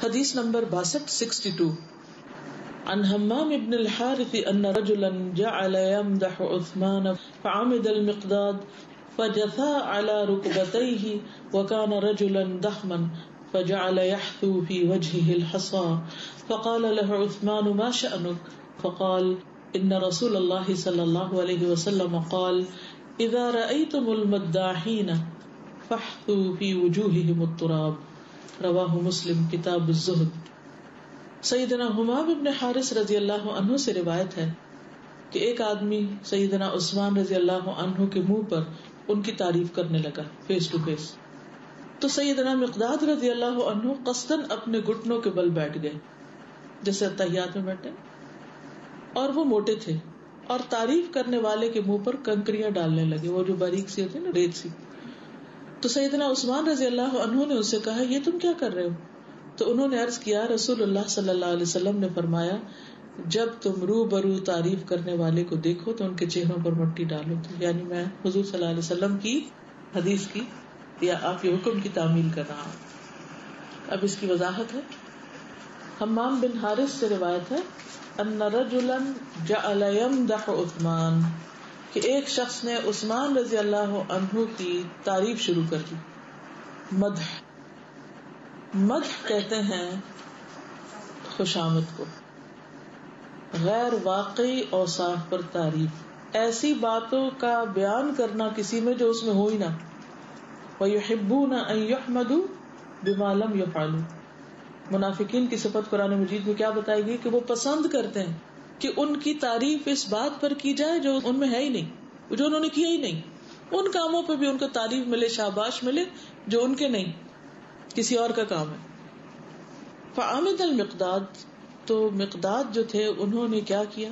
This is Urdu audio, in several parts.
حدیث نمبر 62 عن حمام بن الحارث ان رجلا جعل يمدح عثمان فعمد المقداد فجثى على ركبتيه وكان رجلا ضخما فجعل يحثو في وجهه الحصى فقال له عثمان ما شأنك فقال ان رسول الله صلى الله عليه وسلم قال اذا رأيتم المداحين فاحثوا في وجوههم التراب رواہ مسلم کتاب الزہد۔ سیدنا حمام ابن حارث رضی اللہ عنہ سے روایت ہے کہ ایک آدمی سیدنا عثمان رضی اللہ عنہ کے منہ پر ان کی تعریف کرنے لگا فیس ٹو فیس، تو سیدنا مقداد رضی اللہ عنہ قصداً اپنے گھٹنوں کے بل بیٹھ گئے جیسے تحیات میں بیٹھے، اور وہ موٹے تھے اور تعریف کرنے والے کے منہ پر کنکریاں ڈالنے لگے، وہ جو باریک سی ہوتی ہے نا، ریت سی۔ تو سیدنا عثمان رضی اللہ عنہ نے اس سے کہا یہ تم کیا کر رہے ہو؟ تو انہوں نے عرض کیا رسول اللہ صلی اللہ علیہ وسلم نے فرمایا جب تم روبرو تعریف کرنے والے کو دیکھو تو ان کے چہروں پر مٹی ڈالو، یعنی میں حضور صلی اللہ علیہ وسلم کی حدیث کی یا آپ کے حکم کی تعمیل کر رہا ہوں۔ اب اس کی وضاحت ہے۔ حمام بن حارث سے روایت ہے ان رجلا جعل يمدح عثمان، کہ ایک شخص نے عثمان رضی اللہ عنہ کی تعریف شروع کر دی۔ مدح کہتے ہیں خوشامد کو، غیر واقعی اوصاف پر تعریف، ایسی باتوں کا بیان کرنا کسی میں جو اس میں ہو ہی نہ۔ وَيُحِبُّونَ أَن يُحْمَدُوا بِمَا لَمْ يَفْعَلُوا، منافقین کی صفت قرآن مجید میں کیا بتائی گئی کہ وہ پسند کرتے ہیں کہ ان کی تعریف اس بات پر کی جائے جو ان میں ہے ہی نہیں، جو انہوں نے کیا ہی نہیں، ان کاموں پہ بھی ان کو تعریف ملے، شاباش ملے جو ان کے نہیں، کسی اور کا کام ہے۔ فعمد المقداد، تو مقداد جو تھے انہوں نے کیا کیا،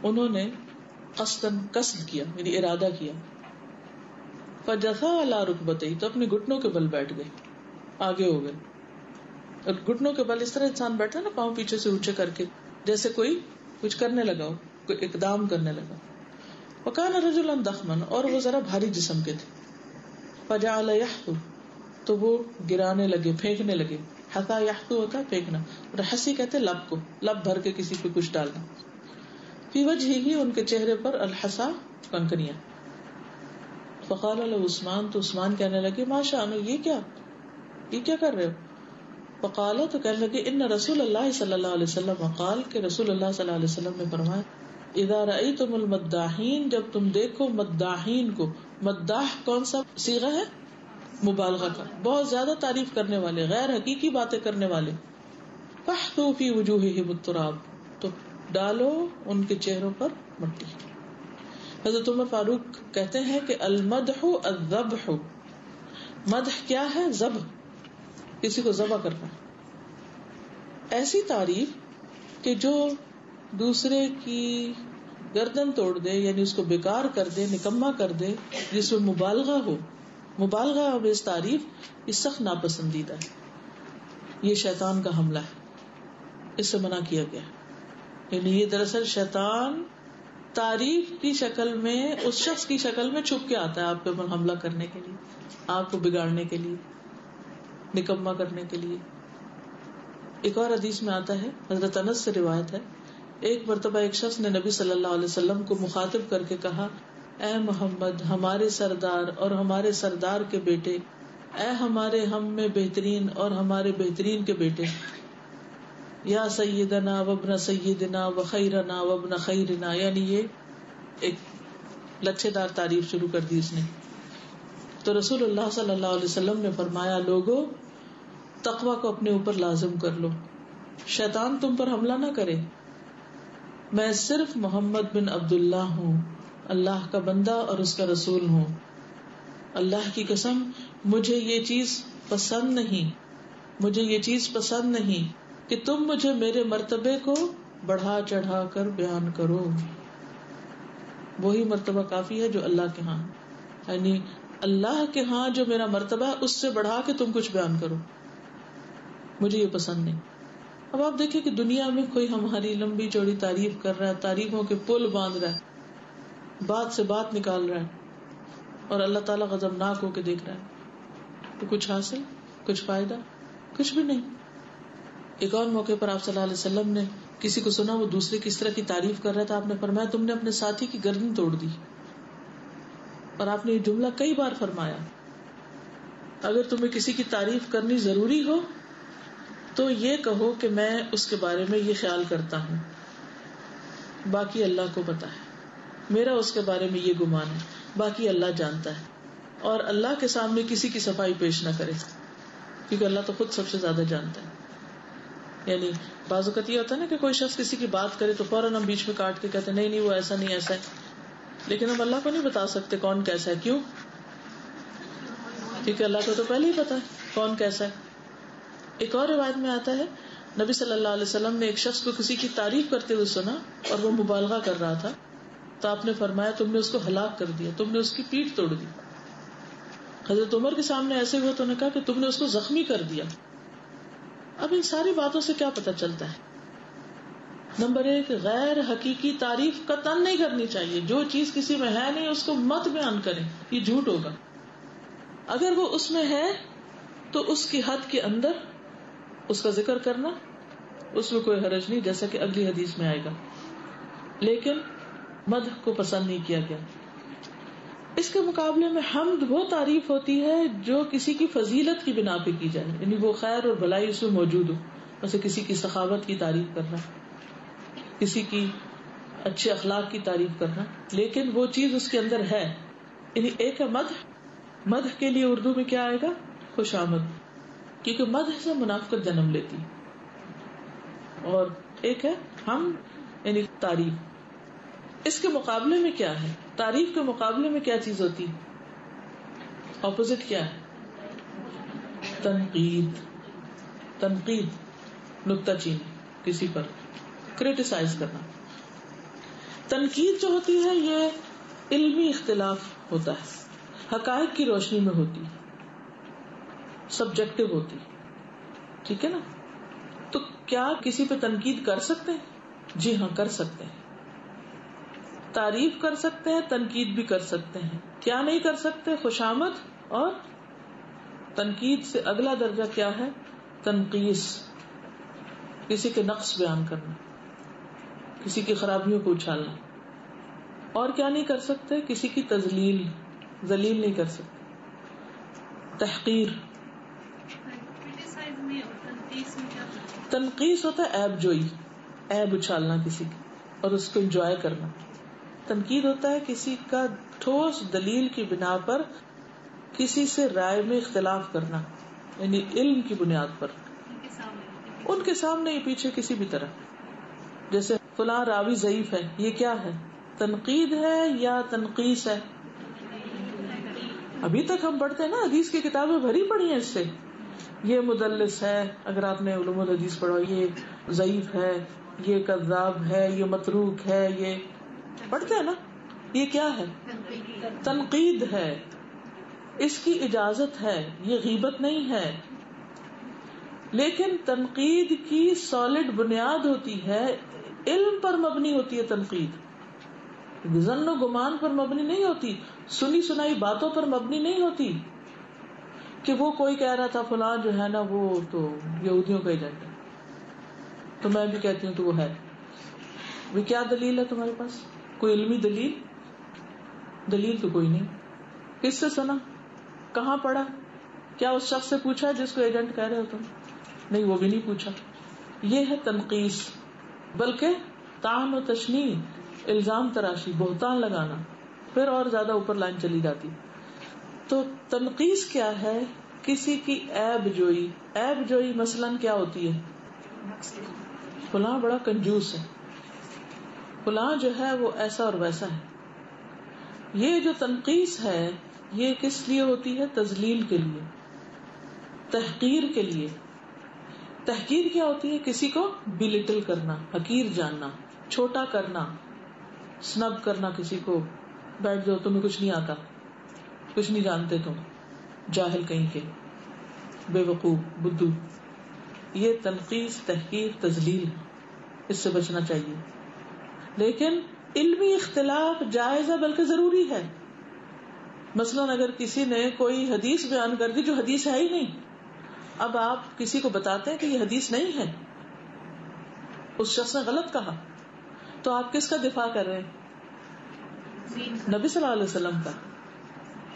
انہوں نے قصداً قصد کیا، یعنی ارادہ کیا۔ فجثى على ركبتيه، تو اپنے گھٹنوں کے بل بیٹھ گئے، آگے ہو گئے۔ اور گھٹنوں کے بل اس طرح انسان بیٹھا نا، پاؤں پیچھے سے اونچے کر کے، جیسے کوئی کچھ کرنے لگا ہو، کوئی اقدام کرنے لگا۔ وكان رجلا ضخما، اور وہ ذرا بھاری جسم کے تھے۔ فجعل يحثو، تو وہ گرانے لگے، پھینکنے لگے۔ حثا يحثو ہوتا ہے پھینکنا، اور حسی کہتے لب کو، لب بھر کے کسی پہ کچھ ڈالنا۔ فی وجهه، ان کے چہرے پر، الحصا کنکریاں۔ فقال له عثمان، تو عثمان کہنے لگے ما شأنک، یہ کیا کر رہے ہو؟ فقال، تو کہنے لگے ان رسول اللہ صلی اللہ علیہ وسلم قال، کہ رسول اللہ صلی اللہ علیہ وسلم نے فرمایا اذا رأیتم المداحین، جب تم دیکھو مداحین کو۔ مداح کون سا صیغہ ہے؟ مبالغہ کا، بہت زیادہ تعریف کرنے والے، غیر حقیقی باتیں کرنے والے۔ فاحثوا فی وجوہہم التراب، تو ڈالو ان کے چہروں پر مٹی۔ حضرت عمر فاروق کہتے ہیں کہ المدح الذبح، مدح کیا ہے؟ ذبح، کسی کو ذبح کرنا، ایسی تعریف کہ جو دوسرے کی گردن توڑ دے، یعنی اس کو بیکار کر دے، نکما کر دے، جس میں مبالغہ ہو۔ مبالغہ اور اس تعریف یہ سخت ناپسندیدہ ہے، یہ شیطان کا حملہ ہے، اس سے منع کیا گیا۔ یعنی یہ دراصل شیطان تعریف کی شکل میں، اس شخص کی شکل میں چھپ کے آتا ہے آپ پہ حملہ کرنے کے لیے، آپ کو بگاڑنے کے لیے، نکما کرنے کے لیے۔ ایک اور حدیث میں آتا ہے، حضرت انس سے روایت ہے، ایک مرتبہ ایک شخص نے نبی صلی اللہ علیہ وسلم کو مخاطب کر کے کہا اے محمد، ہمارے سردار اور ہمارے سردار کے بیٹے، اے ہمارے ہم میں بہترین اور ہمارے بہترین کے بیٹے، یا سیدنا وابن سیدنا وخیرنا وابن خیرنا، یعنی یہ ایک لچھے دار تعریف شروع کر دی اس نے۔ تو رسول اللہ صلی اللہ علیہ وسلم نے فرمایا لوگو، تقوی کو اپنے اوپر لازم کر لو، شیطان تم پر حملہ نہ کرے۔ میں صرف محمد بن عبداللہ ہوں، اللہ کا بندہ اور اس کا رسول ہوں۔ اللہ کی قسم مجھے یہ چیز پسند نہیں کہ تم مجھے میرے مرتبے کو بڑھا چڑھا کر بیان کرو۔ وہی مرتبہ کافی ہے جو اللہ کے ہاں، یعنی اللہ کے ہاں جو میرا مرتبہ ہے اس سے بڑھا کے تم کچھ بیان کرو، مجھے یہ پسند نہیں۔ اب آپ دیکھیں کہ دنیا میں کوئی ہماری لمبی چوڑی تعریف کر رہا ہے، تعریفوں کے پل باندھ رہا ہے، بات سے بات نکال رہا ہے، اور اللہ تعالیٰ غضبناک ہو کے دیکھ رہا ہے، تو کچھ حاصل، کچھ فائدہ، کچھ بھی نہیں۔ ایک اور موقع پر آپ صلی اللہ علیہ وسلم نے کسی کو سنا وہ دوسرے کی اس طرح کی تعریف کر رہا تھا. آپ نے فرمایا تم نے اپنے ساتھی کی گردن توڑ دی. اور آپ نے یہ جملہ کئی بار فرمایا. اگر تمہیں کسی کی تعریف کرنی ضروری ہو تو یہ کہو کہ میں اس کے بارے میں یہ خیال کرتا ہوں, باقی اللہ کو پتا ہے, میرا اس کے بارے میں یہ گمان ہے, باقی اللہ جانتا ہے. اور اللہ کے سامنے کسی کی صفائی پیش نہ کرے, کیونکہ اللہ تو خود سب سے زیادہ جانتا ہے. یعنی بعض اوقات یہ ہوتا ہے نا کہ کوئی شخص کسی کی بات کرے تو فوراً ہم بیچ میں کاٹ کے کہتے ہیں نہیں وہ ایسا نہیں ایسا ہے, لیکن ہم اللہ کو نہیں بتا سکتے کون کیسا ہے. کیوں؟ کیونکہ اللہ کو تو پہلے ہی پتا ہے کون کیسا ہے. ایک اور روایت میں آتا ہے نبی صلی اللہ علیہ وسلم نے ایک شخص کو کسی کی تعریف کرتے ہوئے سنا اور وہ مبالغہ کر رہا تھا, تو آپ نے فرمایا تم نے اس کو ہلاک کر دیا, تم نے اس کی پیٹھ توڑ دی. حضرت عمر کے سامنے ایسے ہوا تو نے کہا کہ تم نے اس کو زخمی کر دیا. اب ان ساری باتوں سے کیا پتہ چلتا ہے؟ نمبر 1, غیر حقیقی تعریف قطعاً نہیں کرنی چاہیے. جو چیز کسی میں ہے نہیں اس کو مت بیان کریں, یہ جھوٹ ہوگا. اگر وہ اس میں ہے تو اس کی حد کے اندر اس کا ذکر کرنا, اس میں کوئی حرج نہیں, جیسا کہ اگلی حدیث میں آئے گا. لیکن مدح کو پسند نہیں کیا گیا. اس کے مقابلے میں حمد وہ تعریف ہوتی ہے جو کسی کی فضیلت کی بنا پہ کی جائے, یعنی وہ خیر اور بھلائی اس میں موجود ہو. جیسے کسی کی سخاوت کی تعریف کرنا, کسی کی اچھے اخلاق کی تعریف کرنا, لیکن وہ چیز اس کے اندر ہے. یعنی ایک ہے مدح, مدح کے لیے اردو میں کیا آئے گا؟ خوش آمد, کیونکہ مدح سے منافقت جنم لیتی. اور ایک ہے حمد یعنی تعریف. اس کے مقابلے میں کیا ہے؟ تعریف کے مقابلے میں کیا چیز ہوتی؟ اپوزٹ کیا ہے؟ تنقید. تنقید نکتہ چینی, کسی پر کریٹیسائز کرنا. تنقید جو ہوتی ہے یہ علمی اختلاف ہوتا ہے, حقائق کی روشنی میں ہوتی, سبجیکٹو ہوتی. ٹھیک ہے نا؟ تو کیا کسی پہ تنقید کر سکتے ہیں؟ جی ہاں کر سکتے ہیں. تعریف کر سکتے ہیں, تنقید بھی کر سکتے ہیں. کیا نہیں کر سکتے؟ خوشامد. اور تنقید سے اگلا درجہ کیا ہے؟ تنقیس, کسی کے نقص بیان کرنا, کسی کی خرابیوں کو اچھالنا. اور کیا نہیں کر سکتے؟ کسی کی تذلیل, ذلیل نہیں کر سکتے. تحقیر. تنقیس ہوتا ہے عیب جوئی, عیب اچھالنا کسی کی اور اس کو انجوائے کرنا. تنقید ہوتا ہے کسی کا ٹھوس دلیل کی بنا پر کسی سے رائے میں اختلاف کرنا, یعنی علم کی بنیاد پر, ان کے سامنے یا پیچھے کسی بھی طرح. جیسے فلاں راوی ضعیف ہے, یہ کیا ہے؟ تنقید ہے یا تنقیس ہے؟ ابھی تک ہم پڑھتے ہیں نا, حدیث کی کتابیں بھری پڑی ہیں اس سے. یہ مدلس ہے, اگر آپ نے علوم الحدیث پڑھا, یہ ضعیف ہے, یہ کذاب ہے, یہ متروک ہے, یہ پڑھتے ہیں نا. یہ کیا ہے؟ تنقید ہے. اس کی اجازت ہے, یہ غیبت نہیں ہے. لیکن تنقید کی سالڈ بنیاد ہوتی ہے, علم پر مبنی ہوتی ہے تنقید, ظن و گمان پر مبنی نہیں ہوتی, سنی سنائی باتوں پر مبنی نہیں ہوتی. کہ وہ کوئی کہہ رہا تھا فلاں جو ہے نا وہ تو یہودیوں کا ایجنٹ ہے, تو میں بھی کہتی ہوں تو وہ ہے. وہ کیا دلیل ہے تمہارے پاس؟ کوئی علمی دلیل؟ دلیل تو کوئی نہیں. کس سے سنا؟ کہاں پڑھا؟ کیا اس شخص سے پوچھا جس کو ایجنٹ کہہ رہے ہو تم؟ نہیں, وہ بھی نہیں پوچھا. یہ ہے تنقیس. بلکہ طعن و تشنیع, الزام تراشی, بہتان لگانا, پھر اور زیادہ اوپر لائن چلی جاتی. تو تنقیس کیا ہے؟ کسی کی عیب جوئی. عیب جوئی مثلاً کیا ہوتی ہے؟ فلاں بڑا کنجوس ہے, فلاں جو ہے وہ ایسا اور ویسا ہے. یہ جو تنقیس ہے یہ کس لیے ہوتی ہے؟ تذلیل کے لیے, تحقیر کے لیے. تحقیر کیا ہوتی ہے؟ کسی کو بلٹل کرنا, حقیر جاننا, چھوٹا کرنا, سنب کرنا کسی کو. بیٹھ جاؤ, تمہیں کچھ نہیں آتا, کچھ نہیں جانتے تم, جاہل کہیں کے, بے وقوف, بدھو. یہ تنقیس, تحقیر, تذلیل, اس سے بچنا چاہیے. لیکن علمی اختلاف جائز ہے بلکہ ضروری ہے. مثلاً اگر کسی نے کوئی حدیث بیان کر دی جو حدیث ہے ہی نہیں, اب آپ کسی کو بتاتے ہیں کہ یہ حدیث نہیں ہے, اس شخص نے غلط کہا, تو آپ کس کا دفاع کر رہے ہیں؟ نبی صلی اللہ علیہ وسلم کا,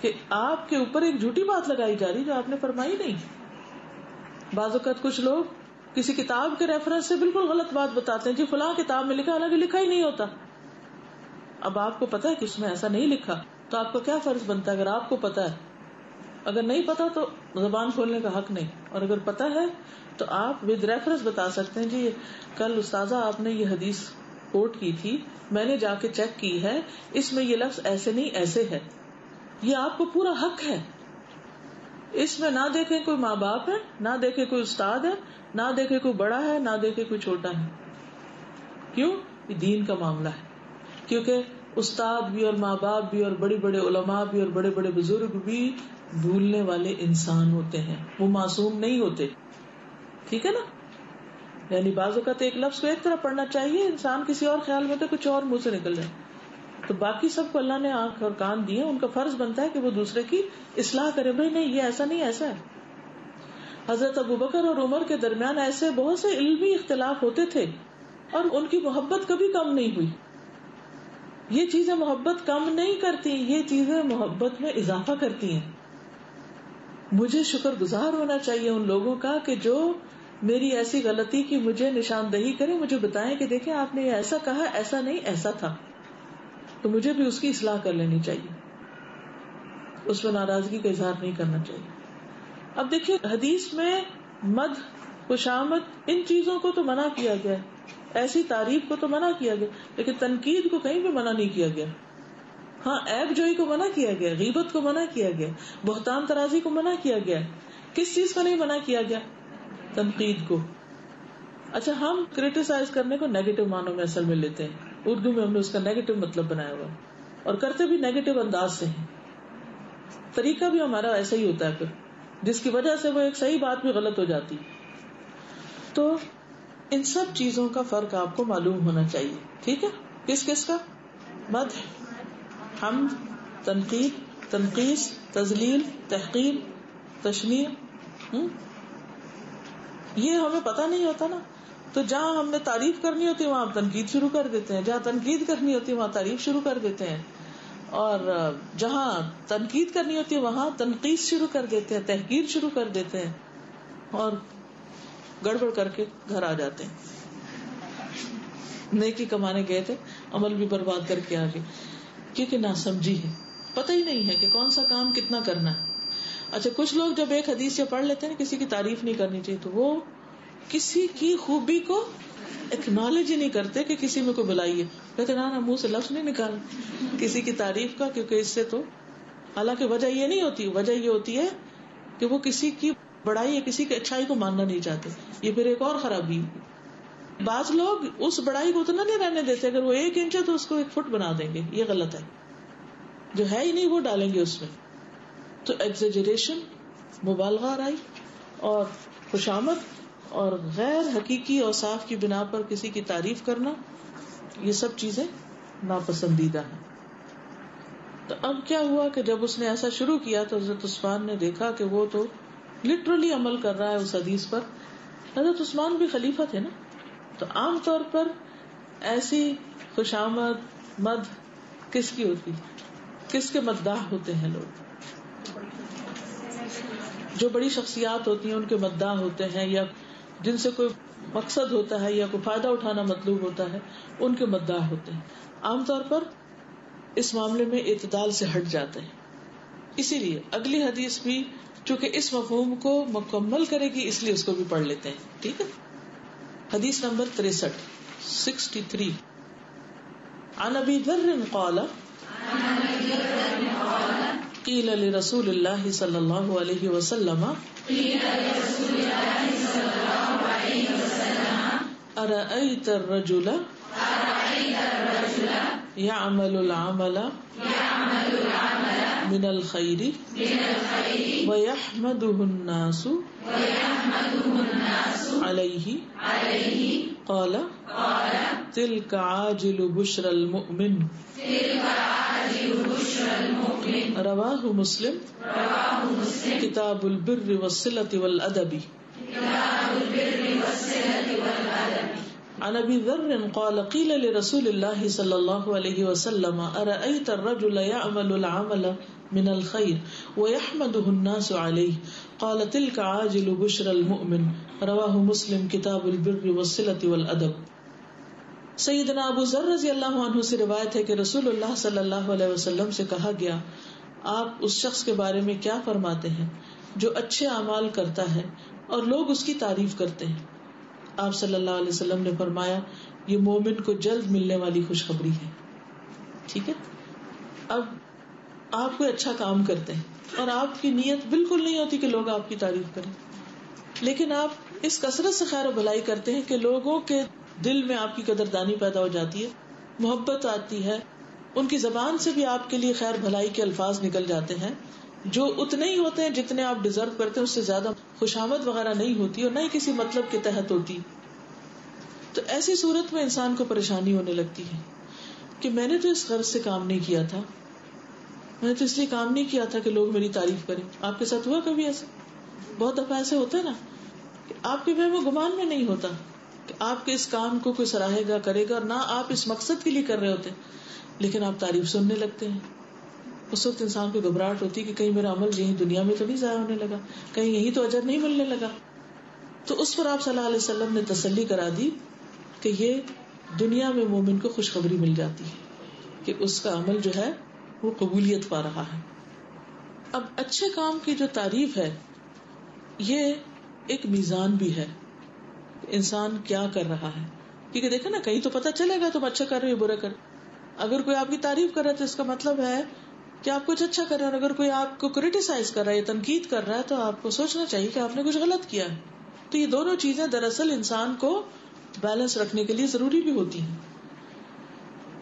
کہ آپ کے اوپر ایک جھوٹی بات لگائی جا رہی جو آپ نے فرمائی نہیں. بعض اوقات کچھ لوگ کسی کتاب کے ریفرنس سے بالکل غلط بات بتاتے ہیں, جی فلاں کتاب میں لکھا, حالانکہ لکھا ہی نہیں ہوتا. اب آپ کو پتا ہے کہ اس میں ایسا نہیں لکھا, تو آپ کو کیا فرض بنتا ہے؟ اگر آپ کو پتا ہے, اگر نہیں پتا تو زبان کھولنے کا حق نہیں, اور اگر پتا ہے تو آپ ود ریفرنس بتا سکتے ہیں, جی کل استاذہ آپ نے یہ حدیث کوٹ کی تھی, میں نے جا کے چیک کی ہے, اس میں یہ لفظ ایسے نہیں ایسے ہے. یہ آپ کو پورا حق ہے. اس میں نہ دیکھیں کوئی ماں باپ ہے, نہ دیکھے کوئی استاد ہے, نہ دیکھے کوئی بڑا ہے, نہ دیکھے کوئی چھوٹا ہے. کیوں؟ یہ دین کا معاملہ ہے. کیونکہ استاد بھی اور ماں باپ بھی اور بڑے بڑے علماء بھی اور بڑے بڑے بزرگ بھی بھولنے والے انسان ہوتے ہیں, وہ معصوم نہیں ہوتے. ٹھیک ہے نا؟ یعنی بعض اوقات ایک لفظ کو ایک طرح پڑھنا چاہیے, انسان کسی اور خیال میں تو کچھ اور منہ سے نکل جائے. تو باقی سب کو اللہ نے آنکھ اور کان دیے, ان کا فرض بنتا ہے کہ وہ دوسرے کی اصلاح کرے. بھائی نہیں, یہ ایسا نہیں, ایسا ہے. حضرت ابوبکر اور عمر کے درمیان ایسے بہت سے علمی اختلاف ہوتے تھے, اور ان کی محبت کبھی کم نہیں ہوئی. یہ چیزیں محبت کم نہیں کرتی, یہ چیزیں محبت میں اضافہ کرتی ہیں. مجھے شکر گزار ہونا چاہیے ان لوگوں کا کہ جو میری ایسی غلطی کی مجھے نشاندہی کرے, مجھے بتائیں کہ دیکھیں آپ نے یہ ایسا کہا, ایسا نہیں ایسا تھا, تو مجھے بھی اس کی اصلاح کر لینی چاہیے, اس میں ناراضگی کا اظہار نہیں کرنا چاہیے. اب دیکھیے حدیث میں مدح, خوشامد, ان چیزوں کو تو منع کیا گیا, ایسی تعریف کو تو منع کیا گیا, لیکن تنقید کو کہیں بھی منع نہیں کیا گیا. ہاں, عیب جوئی کو منع کیا گیا, غیبت کو منع کیا گیا, بہتان ترازی کو منع کیا گیا. کس چیز کو نہیں منع کیا گیا؟ تنقید کو. اچھا, ہم کریٹیسائز کرنے کو نیگیٹو معنوں میں اصل میں لیتے ہیں, اردو میں ہم نے اس کا نیگیٹو مطلب بنایا ہوا ہے, اور کرتے بھی نیگیٹو انداز سے ہیں. طریقہ بھی ہمارا ایسا ہی ہوتا ہے پھر, جس کی وجہ سے وہ ایک صحیح بات بھی غلط ہو جاتی. تو ان سب چیزوں کا فرق آپ کو معلوم ہونا چاہیے. ٹھیک ہے؟ کس کس کا؟ مدح, حمد, تنقید, تنقیص, تذلیل, تحقیر, تشمیع. یہ ہمیں پتہ نہیں ہوتا نا, تو جہاں ہم نے تعریف کرنی ہوتی ہے وہاں ہم تنقید شروع کر دیتے ہیں, جہاں تنقید کرنی ہوتی ہے وہاں تعریف شروع کر دیتے ہیں, اور جہاں تنقید کرنی ہوتی ہے وہاں تنقیص شروع کر دیتے ہیں, تحقیر شروع کر دیتے ہیں, اور گڑبڑ کر کے گھر آ جاتے ہیں. نیکی کمانے گئے تھے, عمل بھی برباد کر کے آ گئے, کیونکہ ناسمجھی ہے, پتہ ہی نہیں ہے کہ کون سا کام کتنا کرنا ہے. اچھا, کچھ لوگ جب ایک حدیث سے پڑھ لیتے ہیں کسی کی تعریف نہیں کرنی چاہیے, تو وہ کسی کی خوبی کو ایکنالج ہی نہیں کرتے کہ کسی میں کوئی بلائی ہے. کہتے نا منہ سے لفظ نہیں نکال کسی کی تعریف کا, کیونکہ اس سے تو, حالانکہ وجہ یہ نہیں ہوتی, وجہ یہ ہوتی ہے کہ وہ کسی کی بڑائی یا کسی کی اچھائی کو ماننا نہیں چاہتے. یہ پھر ایک اور خرابی. بعض لوگ اس بڑائی کو اتنا نہیں رہنے دیتے, اگر وہ 1 انچ ہے تو اس کو 1 فٹ بنا دیں گے. یہ غلط ہے, جو ہے ہی نہیں وہ ڈالیں گے اس میں. تو ایگزیجریشن, مبالغہ رائی, اور خوشامد اور غیر حقیقی اوصاف کی بنا پر کسی کی تعریف کرنا, یہ سب چیزیں ناپسندیدہ ہیں. تو اب کیا ہوا کہ جب اس نے ایسا شروع کیا تو حضرت عثمان نے دیکھا کہ وہ تو لٹرلی عمل کر رہا ہے اس حدیث پر. حضرت عثمان بھی خلیفہ تھے نا, تو عام طور پر ایسی خوشامد, مدح کس کی ہوتی, کس کے مداح ہوتے ہیں لوگ؟ جو بڑی شخصیات ہوتی ہیں ان کے مداح ہوتے ہیں, یا جن سے کوئی مقصد ہوتا ہے یا کوئی فائدہ اٹھانا مطلوب ہوتا ہے, ان کے مداح ہوتے ہیں. عام طور پر اس معاملے میں اعتدال سے ہٹ جاتے ہیں. اسی لیے اگلی حدیث بھی چونکہ اس مفہوم کو مکمل کرے گی, اس لیے اس کو بھی پڑھ لیتے ہیں. ٹھیک ہے, حدیث نمبر 63 عن ابی ذر قال قیل لرسول اللہ صلی اللہ علیہ وسلم ارأیت الرجل یعمل العمل من الخیر ویحمدہ الناس علیہ قال تلک عاجل بشر المؤمن رواہ مسلم کتاب البر والصلۃ والادب. عن ابي ذر قال قيل لرسول الله صلى الله عليه وسلم أرأيت الرجل يعمل العمل من الخير ويحمده الناس عليه قال تلك عاجل بشرى المؤمن. رواہ مسلم کتاب البر والصلۃ والادب. سیدنا ابو ذر رضی اللہ عنہ سے روایت ہے کہ رسول اللہ صلی اللہ علیہ وسلم سے کہا گیا آپ اس شخص کے بارے میں کیا فرماتے ہیں جو اچھے اعمال کرتا ہے اور لوگ اس کی تعریف کرتے ہیں. آپ صلی اللہ علیہ وسلم نے فرمایا یہ مومن کو جلد ملنے والی خوشخبری ہے. ٹھیک ہے. اب آپ کوئی اچھا کام کرتے ہیں اور آپ کی نیت بالکل نہیں ہوتی کہ لوگ آپ کی تعریف کریں, لیکن آپ اس کثرت سے خیر و بھلائی کرتے ہیں کہ لوگوں کے دل میں آپ کی قدردانی پیدا ہو جاتی ہے, محبت آتی ہے, ان کی زبان سے بھی آپ کے لیے خیر بھلائی کے الفاظ نکل جاتے ہیں جو اتنے ہی ہوتے ہیں جتنے آپ ڈیزرو کرتے ہیں, اس سے زیادہ خوشامد وغیرہ نہیں ہوتی اور نہ ہی کسی مطلب کے تحت ہوتی. تو ایسی صورت میں انسان کو پریشانی ہونے لگتی ہے کہ میں نے تو اس غرض سے کام نہیں کیا تھا, میں نے تو اس لیے کام نہیں کیا تھا کہ لوگ میری تعریف کریں. آپ کے ساتھ ہوا کبھی ایسا؟ بہت دفعہ ایسے ہوتا ہے نا کہ آپ کے وہم و گمان میں نہیں ہوتا کہ آپ کے اس کام کو کوئی سراہے گا, کرے گا, اور نہ آپ اس مقصد کے لیے کر رہے ہوتے, لیکن آپ تعریف سننے لگتے ہیں. اس وقت انسان کو گھبراہٹ ہوتی ہے کہ کہیں میرا عمل یہیں دنیا میں تو نہیں ضائع ہونے لگا, کہیں یہی تو اجر نہیں ملنے لگا. تو اس پر آپ صلی اللہ علیہ وسلم نے تسلی کرا دی کہ یہ دنیا میں مومن کو خوشخبری مل جاتی ہے کہ اس کا عمل جو ہے وہ قبولیت پا رہا ہے. اب اچھے کام کی جو تعریف ہے یہ ایک میزان بھی ہے, انسان کیا کر رہا ہے. کیونکہ دیکھیں نا, کہیں تو پتہ چلے گا تم اچھا کر رہے ہو برا کر. اگر کوئی آپ کی تعریف کر رہا ہے تو اس کا مطلب ہے کہ آپ کچھ اچھا کر رہے ہیں, اور اگر کوئی آپ کو کریٹیسائز کر رہا ہے یا تنقید کر رہا ہے تو آپ کو سوچنا چاہیے کہ آپ نے کچھ غلط کیا ہے. تو یہ دونوں چیزیں دراصل انسان کو بیلنس رکھنے کے لیے ضروری بھی ہوتی ہیں.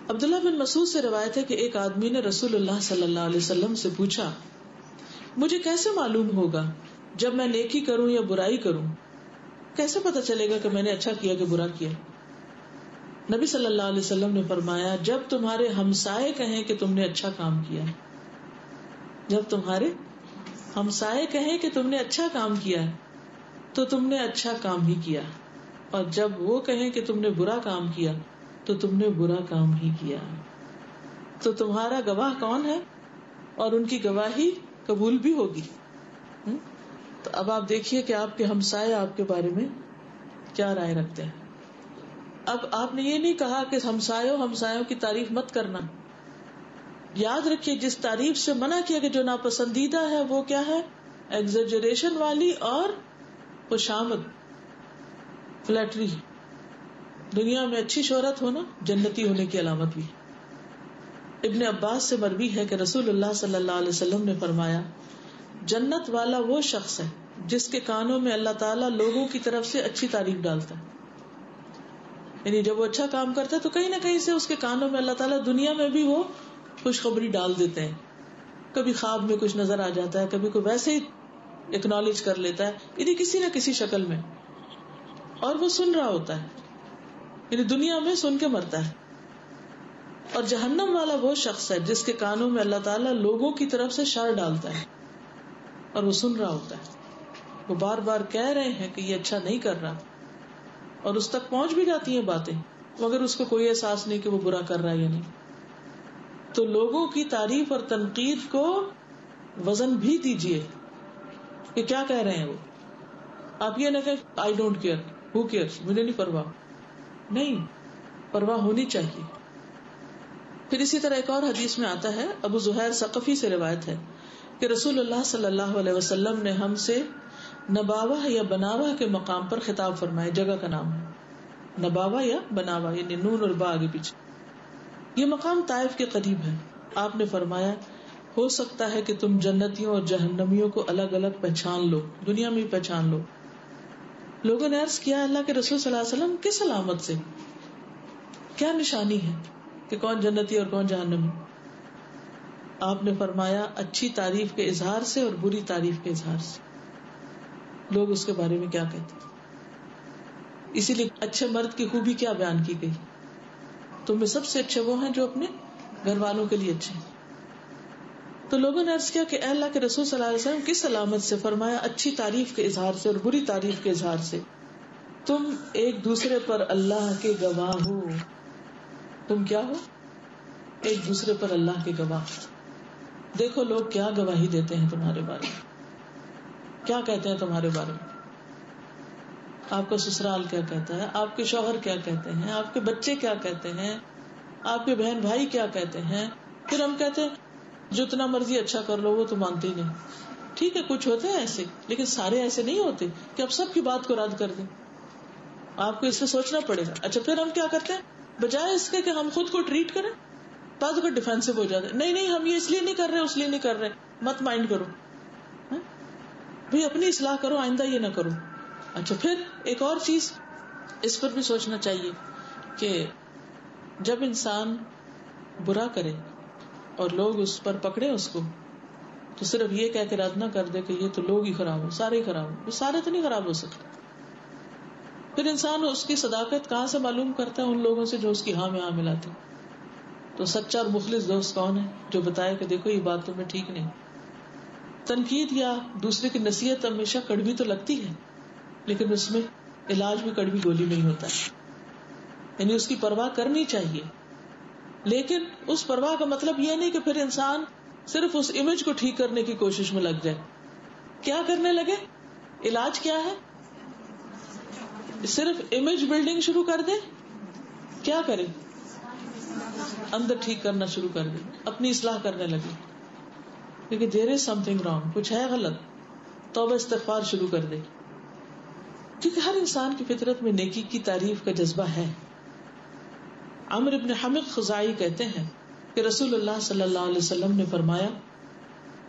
عبداللہ بن مسعود سے روایت ہے کہ ایک آدمی نے رسول اللہ صلی اللہ علیہ وسلم سے پوچھا مجھے کیسے معلوم ہوگا جب میں نیکی کروں یا برائی کروں, کیسے پتا چلے گا کہ میں نے اچھا کیا کہ برا کیا؟ نبی صلی اللہ علیہ وسلم نے فرمایا جب تمہارے ہمسائے کہیں کہ تم نے اچھا کام کیا, جب تمہارے ہمسائے کہیں کہ تم نے اچھا کام کیا تو تم نے اچھا کام ہی کیا, اور جب وہ کہیں کہ تم نے برا کام کیا تو تم نے برا کام ہی کیا. تو تمہارا گواہ کون ہے اور ان کی گواہی قبول بھی ہوگی. تو اب آپ دیکھیے کہ آپ کے ہمسائے آپ کے بارے میں کیا رائے رکھتے ہیں. اب آپ نے یہ نہیں کہا کہ ہمسایوں کی تعریف مت کرنا. یاد رکھیے جس تعریف سے منع کیا کہ جو ناپسندیدہ ہے وہ کیا ہے, ایگزیجریشن والی اور خوشامد, فلیٹری. دنیا میں اچھی شہرت ہونا جنتی ہونے کی علامت بھی. ابن عباس سے مروی ہے کہ رسول اللہ صلی اللہ علیہ وسلم نے فرمایا جنت والا وہ شخص ہے جس کے کانوں میں اللہ تعالیٰ لوگوں کی طرف سے اچھی تعریف ڈالتا ہے. یعنی جب وہ اچھا کام کرتا ہے تو کہیں نہ کہیں سے اس کے کانوں میں اللہ تعالیٰ دنیا میں بھی وہ خوشخبری ڈال دیتے ہیں. کبھی خواب میں کچھ نظر آ جاتا ہے, کبھی کوئی ویسے ہی اکنالج کر لیتا ہے, یعنی کسی نہ کسی شکل میں, اور وہ سن رہا ہوتا ہے, یعنی دنیا میں سن کے مرتا ہے. اور جہنم والا وہ شخص ہے جس کے کانوں میں اللہ تعالیٰ لوگوں کی طرف سے شر ڈالتا ہے اور وہ سن رہا ہوتا ہے. وہ بار بار کہہ رہے ہیں کہ یہ اچھا نہیں کر رہا, اور اس تک پہنچ بھی جاتی ہیں باتیں, مگر اس کو کوئی احساس نہیں کہ وہ برا کر رہا ہے یا نہیں. تو لوگوں کی تعریف اور تنقید کو وزن بھی دیجیے کہ کیا کہہ رہے ہیں وہ. آپ یہ نہ کہ I don't care, who cares, مجھے نہیں پرواہ. نہیں, پرواہ ہونی چاہیے. پھر اسی طرح ایک اور حدیث میں آتا ہے, ابو زہیر ثقفی سے روایت ہے کہ رسول اللہ صلی اللہ علیہ وسلم نے ہم سے نباوہ یا بناوہ کے مقام پر خطاب فرمائے. جگہ کا نام ہے نباوہ یا بناوہ, یعنی نون اور با آگے پیچھے. یہ مقام طائف کے قریب ہے. آپ نے فرمایا ہو سکتا ہے کہ تم جنتیوں اور جہنمیوں کو الگ الگ پہچان لو, دنیا میں پہچان لو. لوگوں نے عرض کیا اللہ کے رسول صلی اللہ علیہ وسلم کس علامت سے, کیا نشانی ہے کہ کون جنتی اور کون جہنمی؟ آپ نے فرمایا اچھی تعریف کے اظہار سے اور بری تعریف کے اظہار سے. لوگ اس کے بارے میں کیا کہتے ہیں. اسی لیے اچھے مرد کی خوبی کیا بیان کی گئی, تم میں سب سے اچھے وہ ہیں جو اپنے گھر والوں کے لیے اچھے ہیں. تو لوگوں نے عرض کیا کہ اے اللہ کے رسول صلی اللہ علیہ وسلم کس علامت سے؟ فرمایا اچھی تعریف کے اظہار سے اور بری تعریف کے اظہار سے. تم ایک دوسرے پر اللہ کے گواہ ہو. تم کیا ہو؟ ایک دوسرے پر اللہ کے گواہ. دیکھو لوگ کیا گواہی دیتے ہیں تمہارے بارے میں, کیا کہتے ہیں تمہارے بارے میں. آپ کا سسرال کیا کہتا ہے, آپ کے شوہر کیا کہتے ہیں, آپ کے بچے کیا کہتے ہیں, آپ کے بہن بھائی کیا کہتے ہیں. پھر ہم کہتے ہیں جتنا مرضی اچھا کر لو, وہ تو مانتے ہی نہیں. ٹھیک ہے کچھ ہوتے ہیں ایسے, لیکن سارے ایسے نہیں ہوتے کہ اب سب کی بات کو رد کر دیں. آپ کو اس پہ سوچنا پڑے گا. اچھا پھر ہم کیا کرتے ہیں, بجائے اس کے کہ ہم خود کو ٹریٹ کریں, بعض اوقات ڈیفینسو ہو جاتے ہیں. نہیں ہم یہ اس لیے نہیں کر رہے, اس لیے نہیں کر رہے, مت مائنڈ کرو بھئی, اپنی اصلاح کرو, آئندہ یہ نہ کرو. اچھا پھر ایک اور چیز اس پر بھی سوچنا چاہیے کہ جب انسان برا کرے اور لوگ اس پر پکڑے اس کو, تو صرف یہ کہہ کے رد نہ کر دے کہ یہ تو لوگ ہی خراب ہو, سارے ہی خراب ہو. سارے تو نہیں خراب ہو سکتے. پھر انسان اس کی صداقت کہاں سے معلوم کرتا ہے؟ ان لوگوں سے جو اس کی ہاں میں ہاں ملاتے. تو سچا اور مخلص دوست کون ہے؟ جو بتائے کہ دیکھو یہ بات تمہیں ٹھیک نہیں. تنقید یا دوسرے کی نصیحت ہمیشہ کڑوی تو لگتی ہے, لیکن اس میں علاج بھی کڑوی گولی نہیں ہوتا ہے. یعنی اس کی پرواہ کرنی چاہیے, لیکن اس پرواہ کا مطلب یہ نہیں کہ پھر انسان صرف اس امیج کو ٹھیک کرنے کی کوشش میں لگ جائے. کیا کرنے لگے؟ علاج کیا ہے؟ صرف امیج بلڈنگ شروع کر دے. کیا کرے؟ اندر ٹھیک کرنا شروع کر دے, اپنی اصلاح کرنے لگے. لیکن دیر از سم تھنگ رانگ, کچھ ہے غلط, توبہ استغفار شروع کر دے. کیونکہ ہر انسان کی فطرت میں نیکی کی تعریف کا جذبہ ہے. عمرو بن حمق خزاعی کہتے ہیں کہ رسول اللہ صلی اللہ علیہ وسلم نے فرمایا,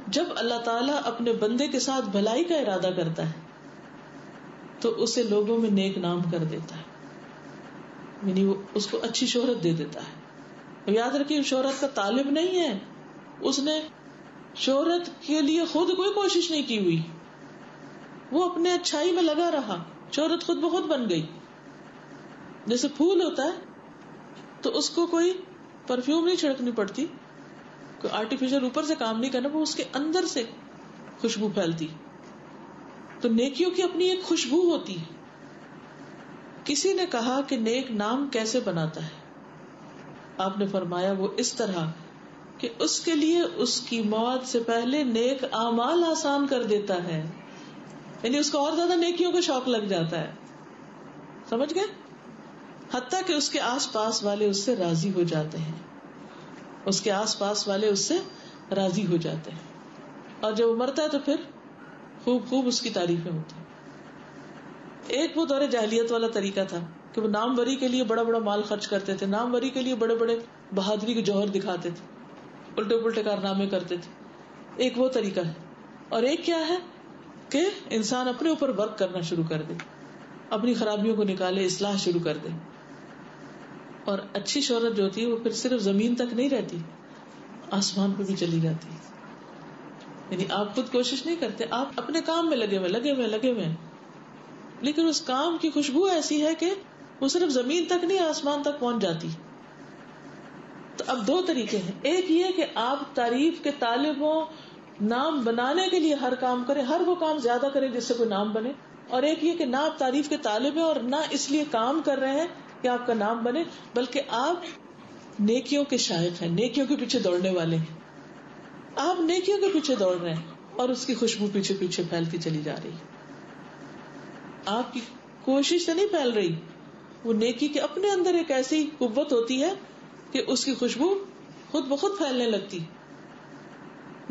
جب اللہ تعالیٰ اپنے بندے کے ساتھ بھلائی کا ارادہ کرتا ہے تو اسے لوگوں میں نیک نام کر دیتا ہے, یعنی وہ اس کو اچھی شہرت دے دیتا ہے. یاد رکھیے شہرت کا طالب نہیں ہے, اس نے شہرت کے لیے خود کوئی کوشش نہیں کی ہوئی, وہ اپنے اچھائی میں لگا رہا, شہرت خود بخود بن گئی. جیسے پھول ہوتا ہے تو اس کو کوئی پرفیوم نہیں چھڑکنی پڑتی, کوئی آرٹیفیشل اوپر سے کام نہیں کرنا, وہ اس کے اندر سے خوشبو پھیلتی. تو نیکیوں کی اپنی ایک خوشبو ہوتی ہے. کسی نے کہا کہ نیک نام کیسے بناتا ہے؟ آپ نے فرمایا وہ اس طرح کہ اس کے لیے اس کی موت سے پہلے نیک اعمال آسان کر دیتا ہے, یعنی اس کو اور زیادہ نیکیوں کا شوق لگ جاتا ہے. سمجھ گئے؟ حتیٰ کہ اس کے آس پاس والے اس سے راضی ہو جاتے ہیں, اس کے آس پاس والے اس سے راضی ہو جاتے ہیں, اور جب وہ مرتا ہے تو پھر خوب اس کی تعریفیں ہوتی ہیں. ایک وہ دور جاہلیت والا طریقہ تھا کہ وہ نام وری کے لیے بڑا بڑا مال خرچ کرتے تھے, نام وری کے لیے بڑے بڑے بہادری کے جوہر دکھاتے تھے, الٹے پلٹے کارنامے کرتے تھے. ایک وہ طریقہ ہے. اور ایک کیا ہے کہ انسان اپنے اوپر ورک کرنا شروع کر دے, اپنی خرابیوں کو نکالے, اصلاح شروع کر دے. اور اچھی شہرت جو ہوتی ہے وہ پھر صرف زمین تک نہیں رہتی, آسمان پہ بھی چلی جاتی ہے. یعنی آپ خود کوشش نہیں کرتے, آپ اپنے کام میں لگے ہوئے, لیکن اس کام کی خوشبو ایسی ہے کہ وہ صرف زمین تک نہیں آسمان تک پہنچ جاتی. تو اب دو طریقے ہیں, ایک یہ کہ آپ تعریف کے طالب ہوں, نام بنانے کے لیے ہر کام کریں, ہر وہ کام زیادہ کریں جس سے کوئی نام بنے, اور ایک یہ کہ نہ آپ تعریف کے طالب ہیں اور نہ اس لیے کام کر رہے ہیں کہ آپ کا نام بنے, بلکہ آپ نیکیوں کے شائق ہیں, نیکیوں کے پیچھے دوڑنے والے ہیں. آپ نیکیوں کے پیچھے دوڑ رہے ہیں اور اس کی خوشبو پیچھے پیچھے پھیلتی چلی جا رہی ہے. آپ کی کوشش سے نہیں پھیل رہی, وہ نیکی کے اپنے اندر ایک ایسی قوت ہوتی ہے کہ اس کی خوشبو خود بخود پھیلنے لگتی.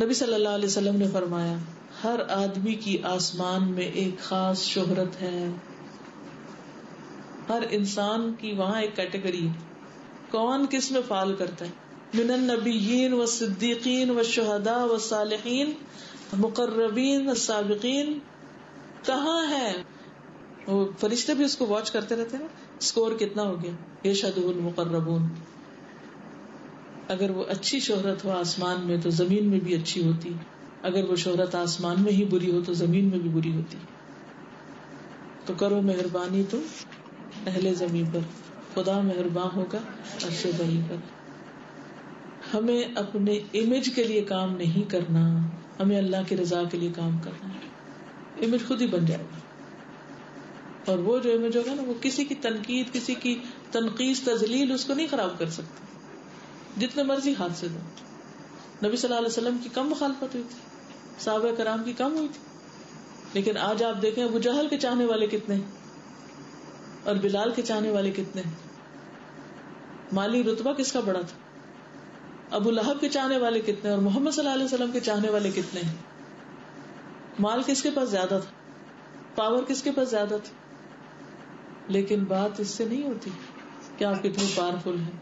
نبی صلی اللہ علیہ وسلم نے فرمایا, ہر آدمی کی آسمان میں ایک خاص شہرت ہے. ہر انسان کی وہاں ایک کیٹیگری ہے, کون کس میں فعال کرتا ہے. من النبیین والصدیقین والشہداء والصالحین مقربین السابقین. کہاں ہے وہ فرشتے بھی اس کو واچ کرتے رہتے ہیں, اسکور کتنا ہو گیا, یشہدہ المقربون. اگر وہ اچھی شہرت ہو آسمان میں تو زمین میں بھی اچھی ہوتی, اگر وہ شہرت آسمان میں ہی بری ہو تو زمین میں بھی بری ہوتی. تو کرو مہربانی تم اہل زمین پر, خدا مہربان ہوگا عرش بری پر. ہمیں اپنے امیج کے لیے کام نہیں کرنا، ہمیں اللہ کی رضا کے لیے کام کرنا ہے. امیج خود ہی بن جائے گا، اور وہ جو امیج ہوگا نا وہ کسی کی تنقید، کسی کی تنقیص، تذلیل اس کو نہیں خراب کر سکتا، جتنے مرضی ہاتھ سے دو. نبی صلی اللہ علیہ وسلم کی کم مخالفت ہوئی تھی، صحابہ کرام کی کم ہوئی تھی، لیکن آج آپ دیکھیں ابو جہل کے چاہنے والے کتنے ہیں اور بلال کے چاہنے والے کتنے ہیں. مالی رتبہ کس کا بڑا تھا؟ ابو لہب کے چاہنے والے کتنے اور محمد صلی اللہ علیہ وسلم کے چاہنے والے کتنے ہیں؟ مال کس کے پاس زیادہ تھا؟ پاور کس کے پاس زیادہ تھی؟ لیکن بات اس سے نہیں ہوتی کہ آپ کتنے پاورفل ہیں،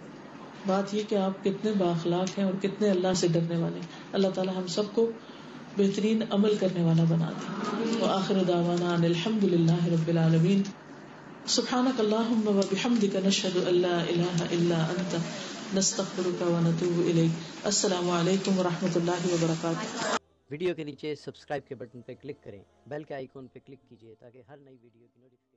بات یہ کہ آپ کتنے بااخلاق ہیں اور کتنے اللہ سے ڈرنے والے ہیں. اللہ تعالی ہم سب کو بہترین عمل کرنے والا بنا دے. وآخر دعوانا ان الحمد للہ رب العالمین. سبحانک اللہم وبحمدک نشہد ان لا الہ الا انت نستغفرک ونتوب الیک. السلام علیکم ورحمۃ اللہ وبرکاتہ. ویڈیو کے نیچے سبسکرائب کے بٹن پہ کلک کریں، بیل کے آئیکن پہ کلک کیجیے تاکہ ہر نئی ویڈیو کی نوٹیفیکیشن